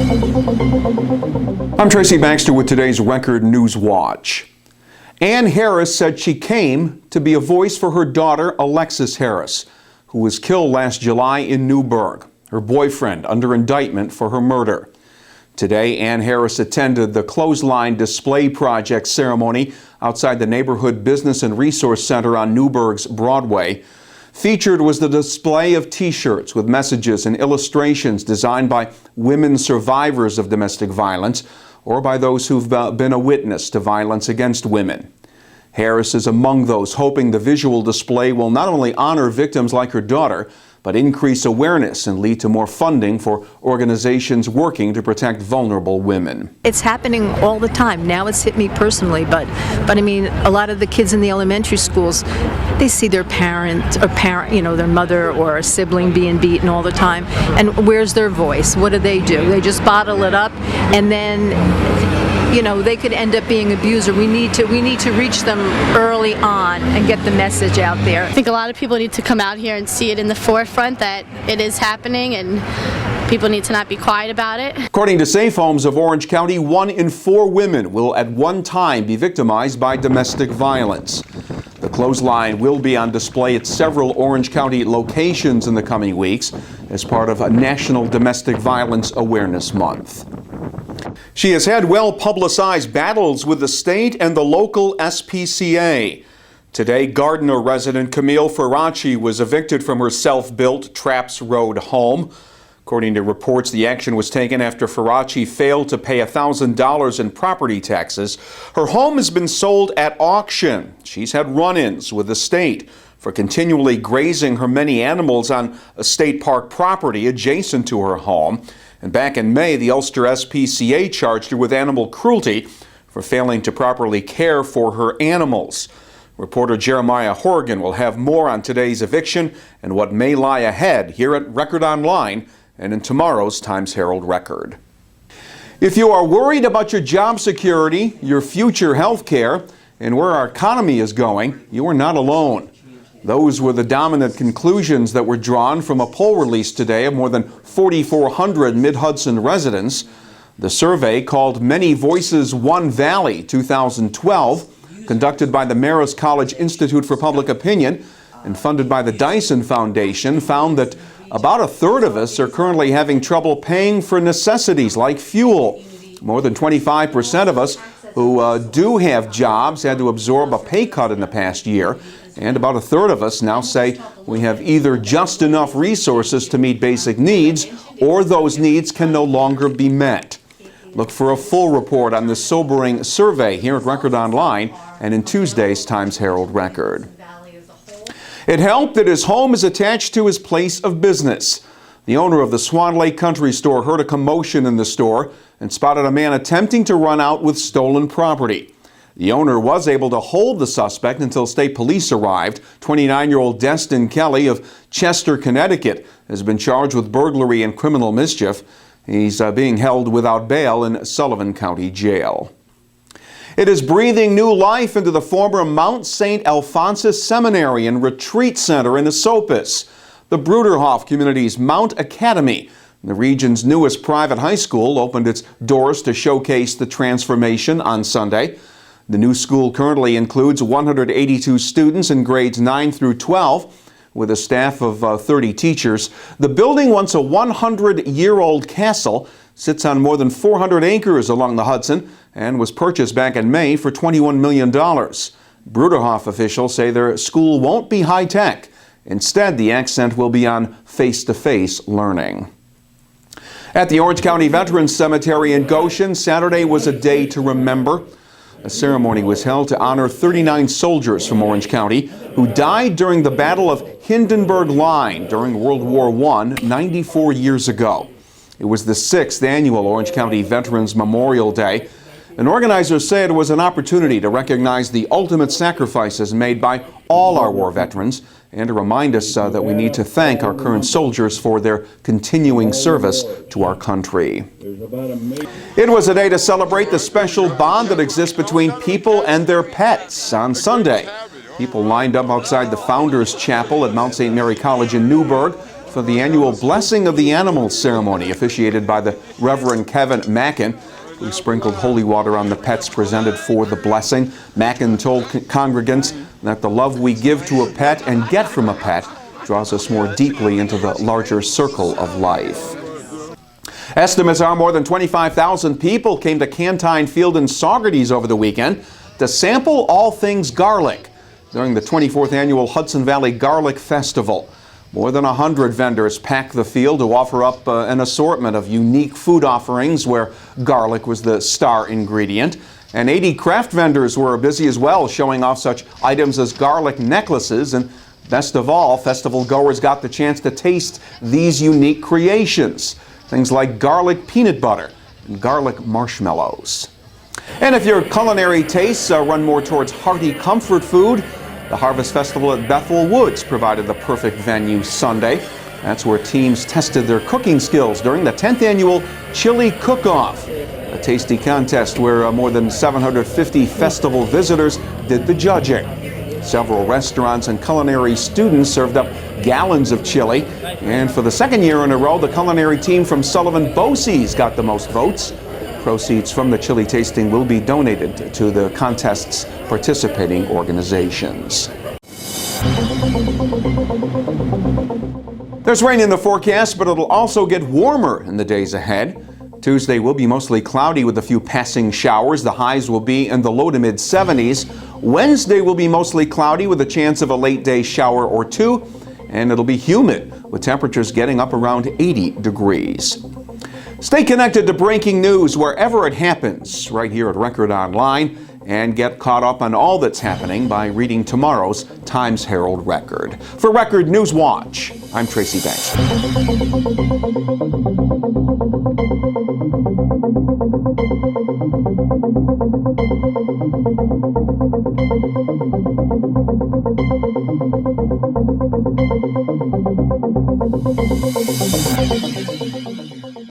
I'm Tracy Baxter with today's Record Newswatch. Ann Harris said she came to be a voice for her daughter, Alexis Harris, who was killed last July in Newburgh, her boyfriend under indictment for her murder. Today, Ann Harris attended the Clothesline Display Project ceremony outside the Neighborhood Business and Resource Center on Newburgh's Broadway. Featured was the display of T-shirts with messages and illustrations designed by women survivors of domestic violence or by those who've been a witness to violence against women. Harris is among those hoping the visual display will not only honor victims like her daughter, but increase awareness and lead to more funding for organizations working to protect vulnerable women. It's happening all the time. Now it's hit me personally, but I mean, a lot of the kids in the elementary schools, they see their their mother or a sibling being beaten all the time, and where's their voice? What do? They just bottle it up, and then they could end up being abuser. We need to reach them early on and get the message out there. I think a lot of people need to come out here and see it in the forefront that it is happening, and people need to not be quiet about it. According to Safe Homes of Orange County, 1 in 4 women will at one time be victimized by domestic violence. The clothesline will be on display at several Orange County locations in the coming weeks as part of a National Domestic Violence Awareness Month. She has had well-publicized battles with the state and the local SPCA. Today, Gardiner resident Camille Faraci was evicted from her self-built Traps Road home. According to reports, the action was taken after Faraci failed to pay $1,000 in property taxes. Her home has been sold at auction. She's had run-ins with the state for continually grazing her many animals on a state park property adjacent to her home. And back in May, the Ulster SPCA charged her with animal cruelty for failing to properly care for her animals. Reporter Jeremiah Horgan will have more on today's eviction and what may lie ahead here at Record Online and in tomorrow's Times-Herald Record. If you are worried about your job security, your future health care, and where our economy is going, you are not alone. Those were the dominant conclusions that were drawn from a poll released today of more than 4,400 Mid-Hudson residents. The survey, called Many Voices One Valley 2012, conducted by the Marist College Institute for Public Opinion and funded by the Dyson Foundation, found that about a third of us are currently having trouble paying for necessities like fuel. More than 25% of us who do have jobs had to absorb a pay cut in the past year. And about a third of us now say we have either just enough resources to meet basic needs or those needs can no longer be met. Look for a full report on this sobering survey here at Record Online and in Tuesday's Times-Herald Record. It helped that his home is attached to his place of business. The owner of the Swan Lake country store heard a commotion in the store and spotted a man attempting to run out with stolen property. The owner was able to hold the suspect until state police arrived. 29-year-old Destin Kelly of Chester, Connecticut, has been charged with burglary and criminal mischief. He's being held without bail in Sullivan County Jail. It is breathing new life into the former Mount St. Alphonsus Seminary and Retreat Center in Esopus. The Bruderhof community's Mount Academy, the region's newest private high school, opened its doors to showcase the transformation on Sunday. The new school currently includes 182 students in grades 9 through 12, with a staff of 30 teachers. The building, once a 100-year-old castle, sits on more than 400 acres along the Hudson and was purchased back in May for $21 million. Bruderhof officials say their school won't be high-tech. Instead, the accent will be on face-to-face learning. At the Orange County Veterans Cemetery in Goshen, Saturday was a day to remember. A ceremony was held to honor 39 soldiers from Orange County who died during the Battle of Hindenburg Line during World War I 94 years ago. It was the 6th annual Orange County Veterans Memorial Day. And organizers say it was an opportunity to recognize the ultimate sacrifices made by all our war veterans and to remind us that we need to thank our current soldiers for their continuing service to our country. It was a day to celebrate the special bond that exists between people and their pets. On Sunday, people lined up outside the Founders Chapel at Mount St. Mary College in Newburgh for the annual Blessing of the Animals ceremony officiated by the Reverend Kevin Mackin, who sprinkled holy water on the pets presented for the blessing. Mackin told congregants that the love we give to a pet and get from a pet draws us more deeply into the larger circle of life. Estimates are more than 25,000 people came to Cantine Field in Saugerties over the weekend to sample all things garlic during the 24th annual Hudson Valley Garlic Festival. More than 100 vendors packed the field to offer up an assortment of unique food offerings where garlic was the star ingredient. And 80 craft vendors were busy as well, showing off such items as garlic necklaces. And best of all, festival goers got the chance to taste these unique creations. Things like garlic peanut butter and garlic marshmallows. And if your culinary tastes run more towards hearty comfort food, the Harvest Festival at Bethel Woods provided the perfect venue Sunday. That's where teams tested their cooking skills during the 10th annual Chili Cook-Off, a tasty contest where more than 750 festival visitors did the judging. Several restaurants and culinary students served up gallons of chili, and for the second year in a row, the culinary team from Sullivan Bosse's got the most votes. Proceeds from the chili tasting will be donated to the contest's participating organizations. There's rain in the forecast, but it'll also get warmer in the days ahead. Tuesday will be mostly cloudy with a few passing showers. The highs will be in the low to mid 70s. Wednesday will be mostly cloudy with a chance of a late day shower or two, and it'll be humid with temperatures getting up around 80 degrees. Stay connected to breaking news wherever it happens right here at Record Online, and get caught up on all that's happening by reading tomorrow's Times Herald Record. For Record Newswatch, I'm Tracy Banks.